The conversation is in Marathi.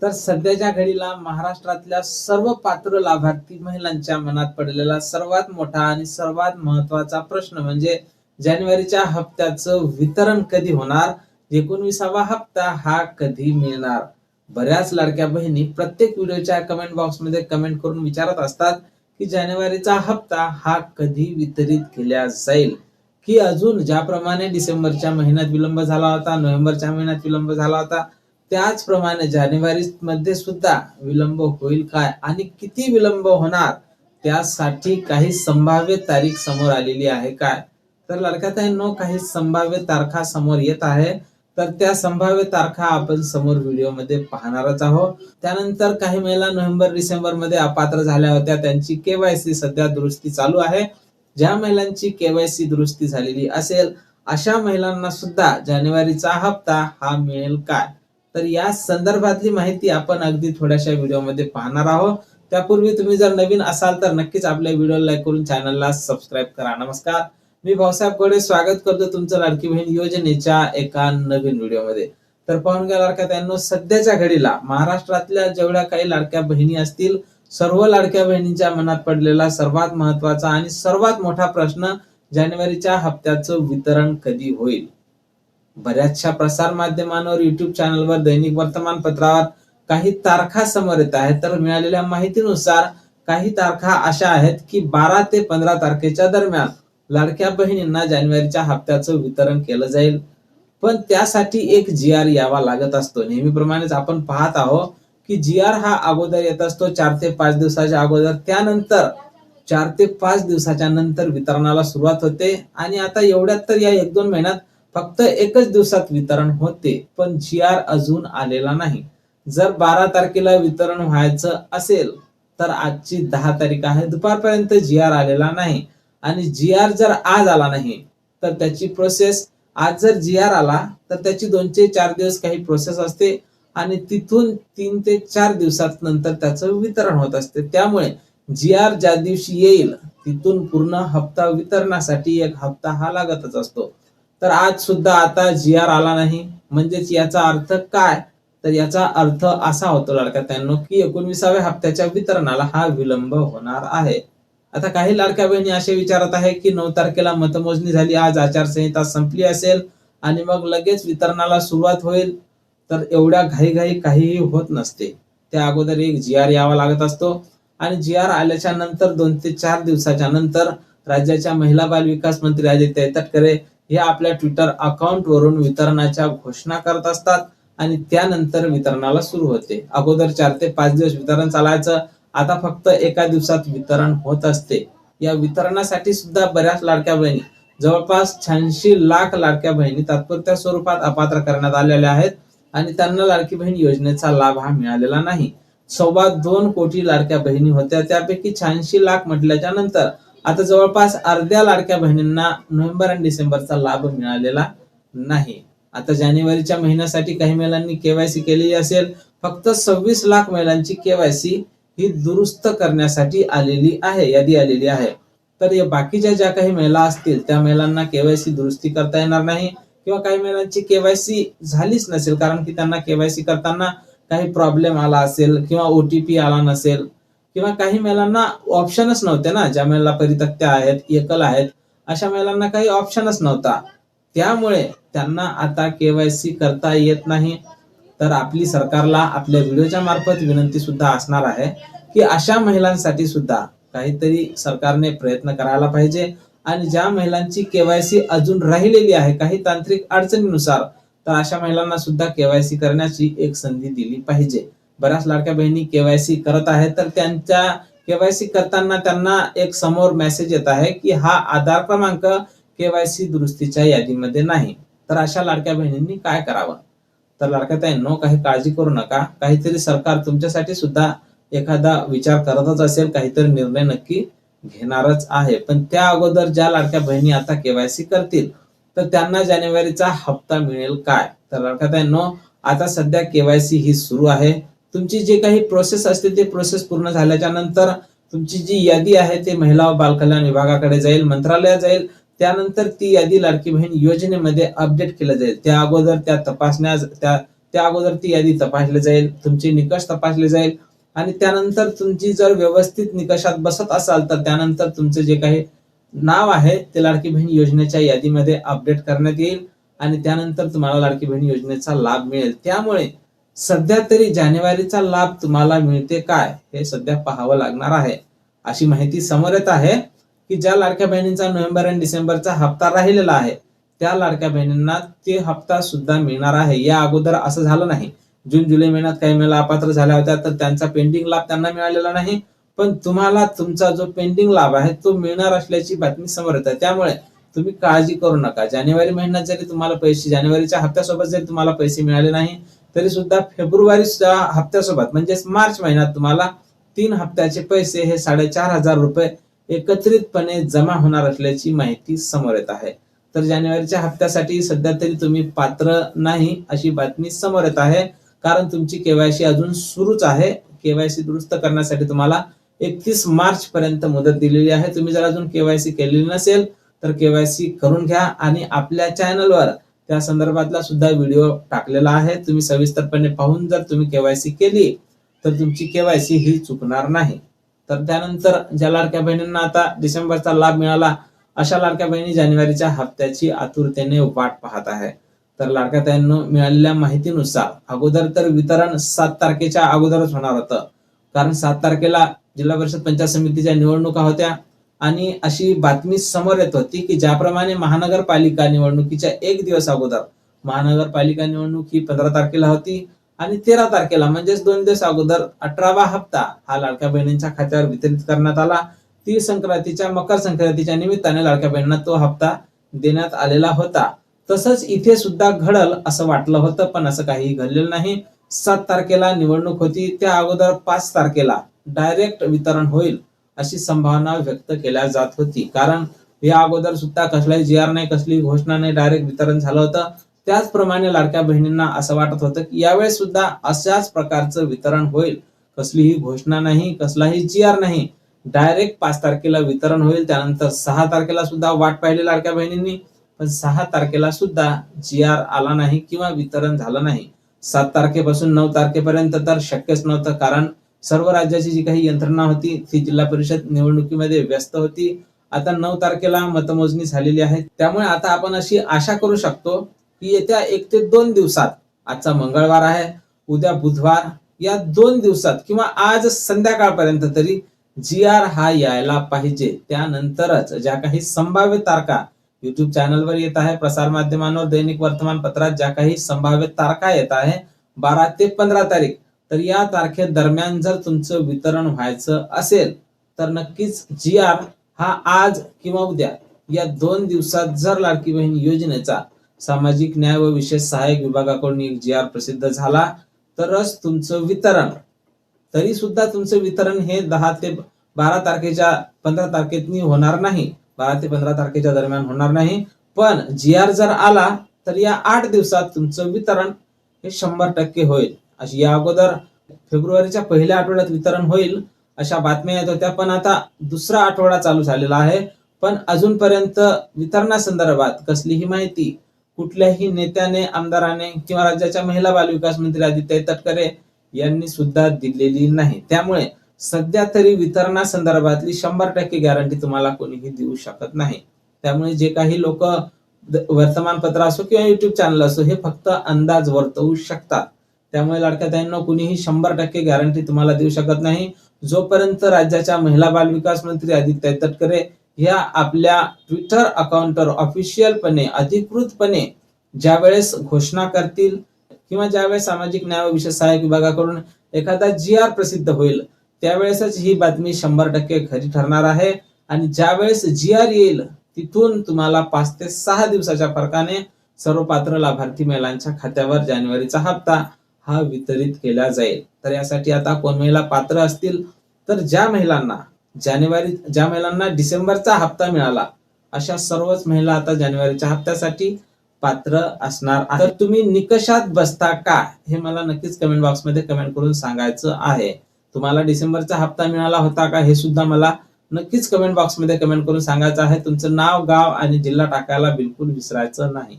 तर सध्याच्या घडीला महाराष्ट्रातल्या सर्व पात्र लाभार्थी महिलांच्या मनात पडलेला सर्वात मोठा आणि सर्वात महत्वाचा प्रश्न म्हणजे जानेवारीच्या हप्त्याचं वितरण कधी होणार, 19वा हप्ता हा कधी मिळणार. बऱ्याच लाडक्या बहिणी प्रत्येक व्हिडिओच्या कमेंट बॉक्समध्ये कमेंट करून विचारत असतात की जानेवारीचा हप्ता हा कधी वितरित केला जाईल, की अजून ज्याप्रमाणे डिसेंबरच्या महिन्यात विलंब झाला होता, नोव्हेंबरच्या महिन्यात विलंब झाला होता, त्याचप्रमाणे जानेवारी मध्ये सुद्धा विलंब होईल काय आणि किती विलंब होणार, त्यासाठी काही संभाव्य तारीख समोर आलेली आहे काय. तर लाडक्याताईंनो, काही संभाव्य तारखा समोर येत आहे, तर त्या संभाव्य तारखा आपण समोर व्हिडिओमध्ये पाहणारच आहोत. त्यानंतर काही महिला नोव्हेंबर डिसेंबर मध्ये अपात्र झाल्या होत्या, त्यांची केवायसी सध्या दुरुस्ती चालू आहे. ज्या महिलांची केवायसी दुरुस्ती झालेली असेल अशा महिलांना सुद्धा जानेवारीचा हप्ता हा मिळेल काय, तर या संदर्भातली माहिती आपण अगदी थोड्याशा व्हिडिओमध्ये पाहणार आहोत. त्यापूर्वी तुम्ही जर नवीन असाल तर नक्कीच आपल्या व्हिडिओला लाईक करून चॅनलला सबस्क्राईब करा. नमस्कार, मी भाऊसाहेब कोडे स्वागत करतो तुमचं लाडकी बहीण योजनेच्या एका नवीन व्हिडिओमध्ये. तर पाहून घ्या लाडक्याताईंनो, सध्याच्या घडीला महाराष्ट्रातल्या जेवढ्या काही लाडक्या बहिणी असतील, सर्व लाडक्या बहिणींच्या मनात पडलेला सर्वात महत्वाचा आणि सर्वात मोठा प्रश्न जानेवारीच्या हप्त्याचं वितरण कधी होईल. बऱ्याचशा प्रसार माध्यमांवर, युट्यूब चॅनलवर, दैनिक वर्तमानपत्रावर काही तारखा समोर येत आहेत. तर मिळालेल्या माहितीनुसार काही तारखा अशा आहेत की 12 ते 15 तारखेच्या दरम्यान लाडक्या बहिणींना जानेवारीच्या हप्त्याचं वितरण केलं जाईल. पण त्यासाठी एक GR यावा लागत असतो. नेहमीप्रमाणेच आपण पाहत आहोत की GR हा अगोदर येत असतो 4 ते 5 दिवसाच्या अगोदर. त्यानंतर 4 ते 5 दिवसाच्या नंतर वितरणाला सुरुवात होते आणि आता एवढ्यात तर या 1-2 महिन्यात फक्त एकच दिवसात वितरण होते, पण GR अजून आलेला नाही. जर 12 तारखेला वितरण व्हायचं असेल तर आजची 10 तारीख आहे, दुपारपर्यंत GR आलेला नाही आणि GR जर आज आला नाही तर त्याची प्रोसेस, आज जर GR आला तर त्याची 2 ते 4 दिवस काही प्रोसेस असते आणि तिथून 3 ते 4 दिवसात नंतर त्याचं वितरण होत असते. त्यामुळे GR ज्या दिवशी येईल तिथून पूर्ण हप्ता वितरणासाठी 1 हप्ता हा लागतच असतो. तर आज सुद्धा आता GR आला नाही, म्हणजेच याचा अर्थ काय, तर याचा अर्थ असा होतो लाडक्याताईंनो की 19व्या हप्त्याच्या वितरणाला हा विलंब होणार आहे. आता काही लाडक्या बहिणी असे विचारत आहे की 9 तारखेला मतमोजणी झाली, आज आचारसंहिता संपली असेल आणि मग लगेच वितरणाला सुरुवात होईल. तर एवढ्या घाईघाई काहीही होत नसते. त्या अगोदर एक GR यावा लागत असतो आणि GR आल्याच्या नंतर 2 ते 4 दिवसाच्या नंतर राज्याच्या महिला बाल विकास मंत्री आदित्य तटकरे हे आपल्या ट्विटर अकाउंट वरून वितरणाच्या घोषणा करत असतात आणि त्यानंतर वितरणाला सुरू होते. अगोदर 4 ते 5 दिवस वितरण चालायचं, आता फक्त एका दिवसात वितरण होत असते. या वितरणासाठी सुद्धा बऱ्याच लाडक्या बहिणी, जवळपास 86 लाख लाडक्या बहिणी तात्पुरत्या स्वरूपात अपात्र करण्यात आलेल्या आहेत आणि त्यांना लाडकी बहीण योजनेचा लाभ हा मिळालेला नाही. 2.25 कोटी लाडक्या बहिणी होत्या, त्यापैकी 86 लाख म्हटल्याच्या नंतर आता जवळपास अर्ध्या लाडक्या बहिणींना नोव्हेंबर आणि डिसेंबरचा लाभ मिळालेला नाही. आता जानेवारीच्या महिन्यासाठी काही महिलांनी केवायसी केलेली असेल, फक्त 26 लाख महिलांची केवायसी ही दुरुस्त करण्यासाठी आलेली आहे, यादी आलेली आहे. तर या बाकीच्या ज्या काही महिला असतील त्या महिलांना केवायसी दुरुस्ती करता येणार नाही किंवा काही महिलांची केवायसी झालीच नसेल कारण की त्यांना केवायसी करताना काही प्रॉब्लेम आला असेल किंवा OTP आला नसेल किंवा काही महिलांना ऑप्शनच नव्हते ना, ज्या महिला परित्यक्त्या आहेत, एकल आहेत, अशा महिलांना काही ऑप्शनच नव्हता. त्यामुळे त्यांना आता केवायसी करता येत नाही. तर आपली सरकारला आपल्या व्हिडिओच्या मार्फत विनंती सुद्धा असणार आहे की अशा महिलांसाठी सुद्धा काहीतरी सरकारने प्रयत्न करायला पाहिजे आणि ज्या महिलांची केवायसी अजून राहिलेली आहे काही तांत्रिक अडचणीनुसार, तर अशा महिलांना सुद्धा केवायसी करण्याची एक संधी दिली पाहिजे. बऱ्याच लाडक्या बहिणी केवायसी करत आहेत, तर त्यांच्या केवायसी करताना त्यांना एक समोर मेसेज येत आहे की हा आधार क्रमांक केवायसी दुरुस्तीच्या यादीमध्ये नाही. तर अशा लाडक्या बहिणींनी काय करावं, तर लाडक्याताईंनो, काही काळजी करू नका. काहीतरी सरकार तुमच्यासाठी सुद्धा एखादा विचार करतच असेल, काहीतरी निर्णय नक्की घेणारच आहे. पण त्या अगोदर ज्या लाडक्या बहिणी आता केवायसी करतील तर त्यांना जानेवारीचा हप्ता मिळेल काय, तर लाडक्याताईंनो, आता सध्या केवायसी ही सुरू आहे. तुमची जे काही प्रोसेस असते ते प्रोसेस पूर्ण झाल्याच्या नंतर तुमची जी यादी आहे ते महिला व बालकल्याण विभागाकडे जाईल, मंत्रालयात जाईल. त्यानंतर ती यादी लाडकी बहीण योजनेमध्ये अपडेट केली जाईल. त्या अगोदर त्या त्या अगोदर ती यादी तपासली जाईल, तुमचे निकष तपासले जाईल आणि त्यानंतर तुमची जर व्यवस्थित निकषात बसत असाल तर त्यानंतर तुमचं जे काही नाव आहे ते लाडकी बहीण योजनेच्या यादीमध्ये अपडेट करण्यात येईल आणि त्यानंतर तुम्हाला लाडकी बहीण योजनेचा लाभ मिळेल. त्यामुळे सध्या तरी जानेवारीचा लाभ तुम्हाला मिळते काय हे सध्या पाहावं लागणार आहे. अशी माहिती समोर येत आहे की ज्या लाडक्या बहिणींचा नोव्हेंबर आणि डिसेंबरचा हप्ता राहिलेला आहे त्या लाडक्या बहिणींना ते हप्ता सुद्धा मिळणार आहे. या अगोदर असं झालं नाही. जून जुलै महिन्यात काही महिला अपात्र झाल्या होत्या तर त्यांचा पेंडिंग लाभ त्यांना मिळालेला नाही, पण तुम्हाला तुमचा जो पेंडिंग लाभ आहे तो मिळणार असल्याची बातमी समोर येत आहे. त्यामुळे तुम्ही काळजी करू नका. जानेवारी महिन्यात जरी तुम्हाला पैसे जानेवारीच्या हप्त्यासोबत जरी तुम्हाला पैसे मिळाले नाही तरी सुद्धा फेब्रुवारीच्या हप्त्यासोबत म्हणजेच मार्च महिन्यात तुम्हाला 3 हप्त्याचे पैसे हे 4,500 रुपये एकत्रितपणे जमा होणार असल्याची माहिती समोर येत आहे. तर जानेवारीच्या हप्त्यासाठी सध्या तरी तुम्ही पात्र नाही अशी बातमी समोर येत आहे, कारण तुमची केवायसी अजून सुरूच आहे. केवायसी दुरुस्त करण्यासाठी तुम्हाला 31 मार्च पर्यंत मुदत दिलेली आहे. तुम्ही जर अजून केवायसी केलेली नसेल तर केवायसी करून घ्या आणि आपल्या चॅनलवर त्या संदर्भातला सुद्धा व्हिडिओ टाकलेला आहे. तुम्ही सविस्तरपणे पाहून जर तुम्ही केवायसी केली तर तुमची केवायसी ही चुकणार नाही. तर त्यानंतर ज्या लाडक्या बहिणींना आता डिसेंबरचा लाभ मिळाला अशा लाडक्या बहिणी जानेवारीच्या हप्त्याची आतुरतेने वाट पाहत आहे. तर लाडक्या ताईंनो, मिळालेल्या माहितीनुसार अगोदर तर वितरण 7 तारखेच्या अगोदरच होणार होतं, कारण 7 तारखेला जिल्हा परिषद पंचायत समितीच्या निवडणुका होत्या आणि अशी बातमी समोर येत होती की ज्याप्रमाणे महानगरपालिका निवडणुकीच्या 1 दिवस अगोदर महानगरपालिका निवडणूक ही 15 तारखेला होती आणि 13 तारखेला म्हणजेच 2 दिवस अगोदर 18वा हप्ता हा लाडक्या बहिणींच्या खात्यावर वितरित करण्यात आला. तीळ संक्रांतीच्या मकर संक्रांतीच्या निमित्ताने लाडक्या बहिणींना तो हप्ता देण्यात आलेला होता. तसंच इथे सुद्धा घडल असं वाटलं होतं, पण असं काही घडलेलं नाही. 7 तारखेला निवडणूक होती, त्या अगोदर 5 तारखेला डायरेक्ट वितरण होईल अशी संभावना व्यक्त केल्या जात होती, कारण या अगोदर सुद्धा कसलाही जी आर नाही, कसली घोषणा नाही, डायरेक्ट वितरण झालं होतं. त्याचप्रमाणे लाडक्या बहिणींना असं वाटत होतं की यावेळेस सुद्धा अशाच प्रकारचं वितरण होईल. कसलीही घोषणा नाही, कसलाही जी आर नाही, डायरेक्ट 5 तारखेला वितरण होईल. त्यानंतर 6 तारखेला सुद्धा वाट पाहिली लाडक्या बहिणींनी, पण 6 तारखेला सुद्धा जी आर आला नाही किंवा वितरण झालं नाही. 7 तारखेपासून 9 तारखेपर्यंत तर शक्यच नव्हतं, कारण सर्व राज्याची जी काही यंत्रणा होती ती जिल्हा परिषद निवडणुकीमध्ये व्यस्त होती. आता 9 तारखेला मतमोजणी झालेली आहे. त्यामुळे आता आपण अशी आशा करू शकतो की येत्या 1 ते 2 दिवसात, आजचा मंगळवार आहे, उद्या बुधवार, या 2 दिवसात किंवा आज संध्याकाळपर्यंत तरी जी आर हा यायला पाहिजे. त्यानंतरच ज्या काही संभाव्य तारखा युट्यूब चॅनलवर येत आहे, प्रसार माध्यमांवर, दैनिक वर्तमानपत्रात ज्या काही संभाव्य तारखा येत आहे 12 ते 15 तारीख, तर या तारखेदरम्यान जर तुमचं वितरण व्हायचं असेल तर नक्कीच जी आर हा आज किंवा उद्या या 2 दिवसात जर लाडकी बहीण योजनेचा सामाजिक न्याय व विशेष सहाय्यक विभागाकडून एक जी आर प्रसिद्ध झाला तरच तुमचं वितरण, तरी सुद्धा तुमचं वितरण हे 10 ते 12 तारखेच्या 15 तारखेतनी होणार नाही, 12 ते 15 तारखेच्या दरम्यान होणार नाही. पण जी आर जर आला तर या 8 दिवसात तुमचं वितरण हे 100% होईल. अशी या अगोदर फेब्रुवारीच्या पहिल्या आठवड्यात वितरण होईल अशा बातम्या येत होत्या, पण आता दुसरा आठवडा चालू झालेला आहे, पण अजूनपर्यंत वितरणासंदर्भात कसलीही माहिती कुठल्याही नेत्याने, आमदाराने किंवा राज्याच्या महिला बालविकास मंत्री आदित्यताई तटकरे यांनी सुद्धा दिलेली नाही. त्यामुळे सध्या तरी वितरणासंदर्भातली 100% गॅरंटी तुम्हाला कोणीही देऊ शकत नाही. त्यामुळे जे काही लोक वर्तमानपत्र असो किंवा युट्यूब चॅनल असो हे फक्त अंदाज वर्तवू शकतात. त्यामुळे लाडक्या ताईंना कुणीही 100% गॅरंटी तुम्हाला देऊ शकत नाही. जोपर्यंत राज्याच्या महिला बालविकास मंत्री आदित्यताई तटकरे ह्या आपल्या ट्विटर अकाउंटवर ऑफिशियलपणे, अधिकृतपणे ज्यावेळेस घोषणा करतील किंवा ज्यावेळेस सामाजिक न्याय व विशेष सहाय्यक विभागाकडून एखादा जी आर प्रसिद्ध होईल त्यावेळेसच ही बातमी 100% खरी ठरणार आहे. आणि ज्यावेळेस जी आर येईल तिथून तुम्हाला 5 ते 6 दिवसाच्या फरकाने सर्व पात्र लाभार्थी महिलांच्या खात्यावर जानेवारीचा हप्ता हा वितरित केला जाईल. तर यासाठी आता कोण महिला पात्र असतील तर ज्या महिलांना डिसेंबरचा हप्ता मिळाला अशा सर्वच महिला आता जानेवारीच्या हप्त्यासाठी पात्र असणार. तर तुम्ही निकषात बसता का हे मला नक्कीच कमेंट बॉक्समध्ये कमेंट करून सांगायचं आहे. तुम्हाला डिसेंबरचा हप्ता मिळाला होता का हे सुद्धा मला नक्कीच कमेंट बॉक्समध्ये कमेंट करून सांगायचं आहे. तुमचं नाव, गाव आणि जिल्हा टाकायला बिलकुल विसरायचं नाही.